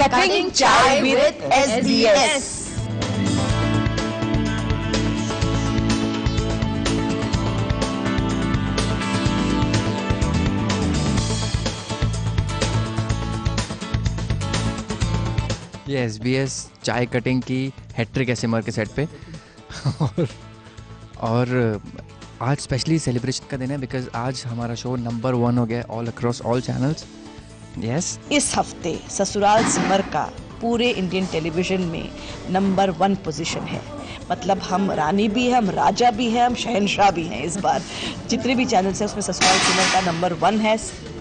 Cutting Chai with SDS. ये SBS चाय cutting की हैट्रिक है सिमर के सेट पे और आज स्पेशली सेलिब्रेशन का दिन है बिकॉज आज हमारा शो नंबर 1 हो गया all across all channels. Yes, इस हफ्ते ससुराल सिमर का पूरे इंडियन टेलीविजन में नंबर 1 पोजीशन है। मतलब हम रानी भी हैं, हम राजा भी हैं, हम शहंशाह भी हैं। इस बार जितने भी चैनल्स हैं उसमें ससुराल सिमर का नंबर 1 है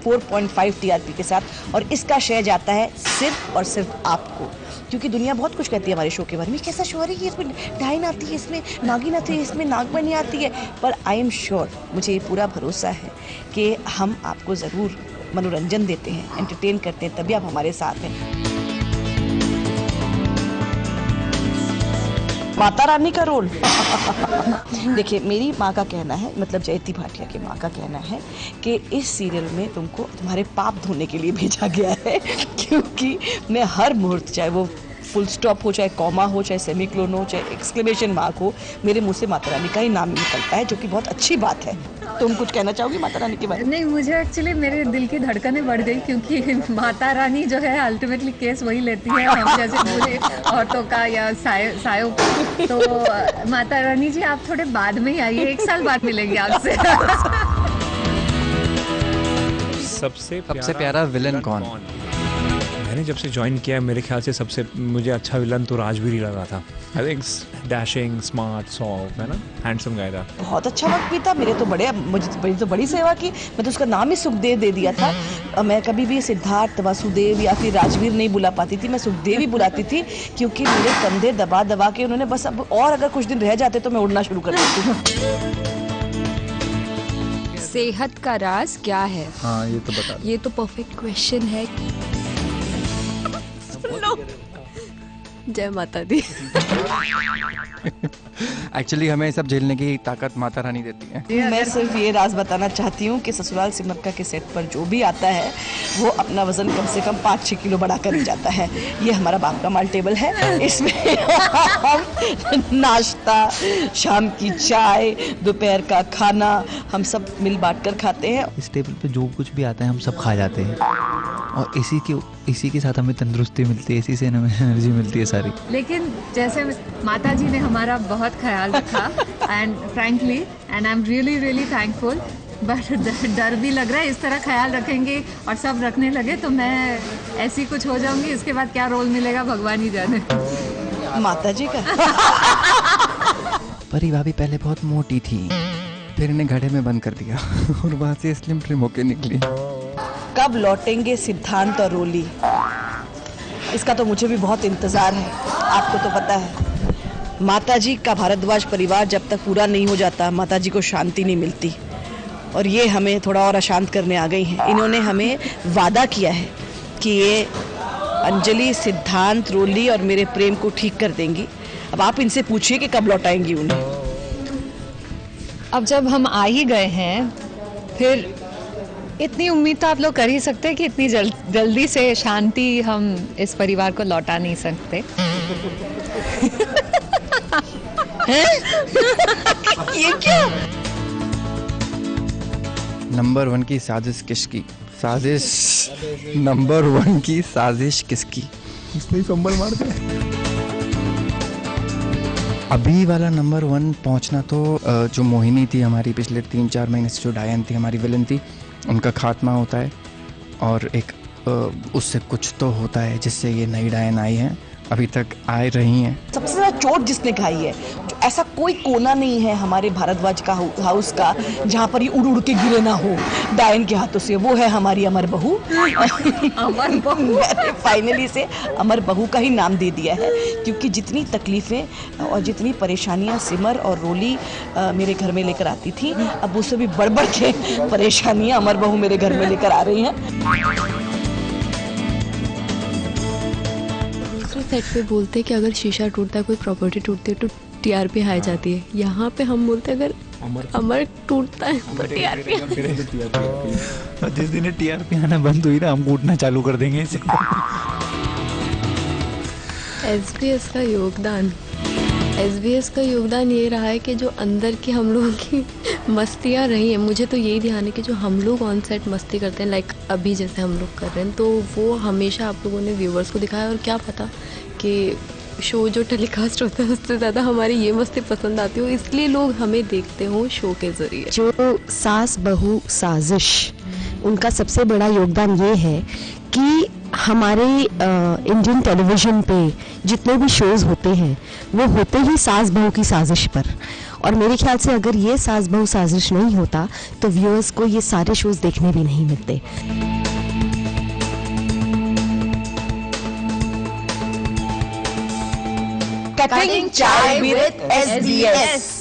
4.5 TRP के साथ। और इसका श्रेय जाता है सिर्फ और सिर्फ आपको, क्योंकि दुनिया बहुत कुछ कहती है हमारे शो के बारे में। कैसा शो है ये, इसमें डायन आती है, इसमें नागिन आती है, इसमें नागमणि आती है। पर आई एम श्योर, मुझे ये पूरा भरोसा है कि हम आपको ज़रूर मनोरंजन देते हैं, एंटरटेन करते हैं, तभी आप हमारे साथ हैं। माता रानी का रोल देखिए, मेरी माँ का कहना है, मतलब जयती भाटिया की माँ का कहना है कि इस सीरियल में तुमको तुम्हारे पाप धोने के लिए भेजा गया है, क्योंकि मैं हर मुहूर्त, चाहे वो फुल स्टॉप हो, चाहे कॉमा हो, चाहे सेमीक्लोन हो, चाहे एक्सक्लेमेशन मार्क हो, मेरे मुंह से माता रानी का ही नाम निकलता है, जो कि बहुत अच्छी बात है। तुम कुछ कहना चाहोगी माता रानी के बारे में? नहीं, मुझे एक्चुअली मेरे दिल की धड़कनें बढ़ गई, क्योंकि माता रानी जो है अल्टीमेटली केस वही लेती है, हम जैसे पूरे औरतों का या सायों का। तो माता रानी जी आप थोड़े बाद में ही आइए, 1 साल बाद मिलेंगे आपसे। सबसे प्यारा विलन कौन? मैंने जब से ज्वाइन किया है मेरे ख्याल से सबसे मुझे अच्छा विलन तो राजवीर ही लगा था। I think dashing, smart, soft, है ना, हैंडसम गाय था। बहुत अच्छा वक्त भी था। मुझे तो बड़ी सेवा की। मैं तो उसका नाम ही सुखदेव दे दिया था। मैं कभी भी सिद्धार्थ, वासुदेव या फिर राजवीर नहीं बुला पाती थी, मैं सुखदेव ही बुलाती थी, क्योंकि मेरे कंधे दबा दबा के उन्होंने बस अब और अगर कुछ दिन रह जाते तो मैं उड़ना शुरू कर देती। सेहत का राज क्या है? हाँ, ये तो बता। ये तो परफेक्ट क्वेश्चन है। जय माता दी। एक्चुअली हमें सब झेलने की ताकत माता रानी देती है। मैं सिर्फ ये राज बताना चाहती हूँ कि ससुराल सिमर के सेट पर जो भी आता है वो अपना वजन कम से कम 5-6 किलो बढ़ा कर ही जाता है। ये हमारा बाप का माल टेबल है, इसमें हम नाश्ता, शाम की चाय, दोपहर का खाना हम सब मिल बांट कर खाते हैं। इस टेबल पे जो कुछ भी आता है हम सब खा जाते हैं, और इसी के साथ हमें तंदुरुस्ती मिलती है, इसी से हमें एनर्जी मिलती है सारी। लेकिन जैसे माता जी ने हमारा बहुत ख्याल रखा, and frankly and I am really really thankful, but डर भी लग रहा है। इस तरह ख्याल रखेंगे और सब रखने लगे तो मैं ऐसी कुछ हो जाऊंगी, इसके बाद क्या रोल मिलेगा भगवान ही जाने। माता जी का परी भाभी पहले बहुत मोटी थी, फिर इन्हें घड़े में बंद कर दिया और वहाँ से स्लिम ट्रिम होके निकली। कब लौटेंगे सिद्धांत और रोली, इसका तो मुझे भी बहुत इंतज़ार है। आपको तो पता है, माता जी का भारद्वाज परिवार जब तक पूरा नहीं हो जाता माता जी को शांति नहीं मिलती, और ये हमें थोड़ा और अशांत करने आ गई हैं। इन्होंने हमें वादा किया है कि ये अंजलि, सिद्धांत, रोली और मेरे प्रेम को ठीक कर देंगी। अब आप इनसे पूछिए कि कब लौटाएंगी उन्हें। अब जब हम आ ही गए हैं, फिर इतनी उम्मीद तो आप लोग कर ही सकते हैं कि इतनी जल्दी से शांति हम इस परिवार को लौटा नहीं सकते। ये क्या? नंबर 1 की साजिश किसकी? नंबर 1 की साजिश किसकी? इसने फंबल मार दिया। अभी वाला नंबर 1 पहुंचना तो जो मोहिनी थी हमारी, पिछले 3-4 महीने से जो डायन थी हमारी विलन थी, उनका खात्मा होता है, और एक उससे कुछ तो होता है जिससे ये नई डायन आई हैं, अभी तक आ रही हैं। सबसे ज़्यादा चोट जिसने खाई है, ऐसा कोई कोना नहीं है हमारे भारद्वाज का हाउस का जहाँ पर ये उड़ उड़ के गिरे ना हो डायन के हाथों से। वो है हमारी अमर बहू। अमर बहू। मैंने फाइनली से अमर बहू का ही नाम दे दिया है, क्योंकि जितनी तकलीफ़ें और जितनी परेशानियाँ सिमर और रोली मेरे घर में लेकर आती थी, अब उससे भी बढ़ बढ़ के परेशानियाँ अमर बहू मेरे घर में लेकर आ रही हैं। सेट पे बोलते हैं कि अगर शीशा टूटता है, कोई प्रॉपर्टी टूटती है तो TRP हाई जाती है। यहाँ पे हम बोलते हैं अगर अमर टूटता है तो TRP। जिस दिन TRP आना बंद हुई ना, हम कूटना चालू कर देंगे इसे। SBS का योगदान ये रहा है कि जो अंदर की हम लोगों की मस्तियाँ रही हैं, मुझे तो यही ध्यान है कि जो हम लोग ऑन सेट मस्ती करते हैं, लाइक अभी जैसे हम लोग कर रहे हैं, तो वो हमेशा आप लोगों ने व्यूवर्स को दिखाया। और क्या पता कि शो जो टेलीकास्ट होता है उससे ज़्यादा हमारी ये मस्ती पसंद आती हो, इसलिए लोग हमें देखते हो शो के ज़रिए। जो सास बहू साजिश, उनका सबसे बड़ा योगदान ये है कि हमारे इंडियन टेलीविज़न पे जितने भी शोज़ होते हैं वो होते ही सास बहू की साजिश पर। और मेरे ख्याल से अगर ये सास बहू साजिश नहीं होता तो व्यूअर्स को ये सारे शोज़ देखने भी नहीं मिलते। Cutting Chai with SBS.